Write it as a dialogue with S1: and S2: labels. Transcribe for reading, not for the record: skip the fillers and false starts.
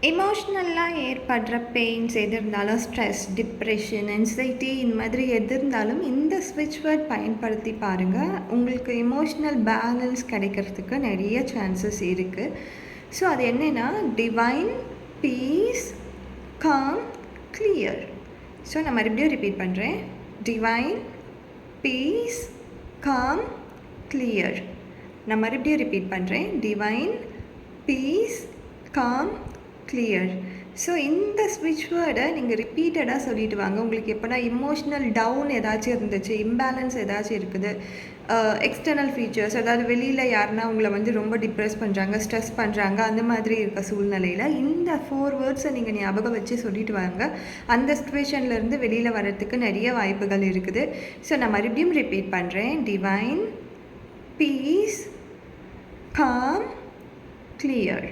S1: எமோஷ்னலாக ஏற்படுற பெயின்ஸ் எது இருந்தாலும் ஸ்ட்ரெஸ், டிப்ரெஷன், ஆங்ஸைட்டி இந்த மாதிரி எது இருந்தாலும் இந்த ஸ்விட்ச் வேர்ட் பயன்படுத்தி பாருங்கள். உங்களுக்கு எமோஷ்னல் பேலன்ஸ் கிடைக்கிறதுக்கு நிறைய சான்சஸ் இருக்குது. ஸோ அது என்னென்னா divine, peace, calm, clear. So நான் மறுபடியும் ரிப்பீட் பண்ணுறேன். Divine, peace, calm, clear. நான் மறுபடியும் ரிப்பீட் பண்ணுறேன். Divine, peace, calm, clear. So இந்த ஸ்விட்ச் வேர்டை நீங்கள் ரிப்பீட்டடாக சொல்லிட்டு வாங்க. உங்களுக்கு எப்போனா இமோஷ்னல் டவுன் ஏதாச்சும் இருந்துச்சு, இம்பேலன்ஸ் ஏதாச்சும் இருக்குது, எக்ஸ்டர்னல் ஃபீச்சர்ஸ், அதாவது வெளியில் யாருன்னா உங்களை வந்து ரொம்ப டிப்ரெஸ் பண்ணுறாங்க, ஸ்ட்ரெஸ் பண்ணுறாங்க, அந்த மாதிரி இருக்க சூழ்நிலையில் இந்த 4 வேர்ட்ஸை நீங்கள் ஞாபகம் வச்சு சொல்லிட்டு வாங்க. அந்த சிச்சுவேஷன்லேருந்து வெளியில் வர்றதுக்கு நிறைய வாய்ப்புகள் இருக்குது. ஸோ நான் மறுபடியும் ரிப்பீட் பண்ணுறேன். Divine, peace, calm, clear.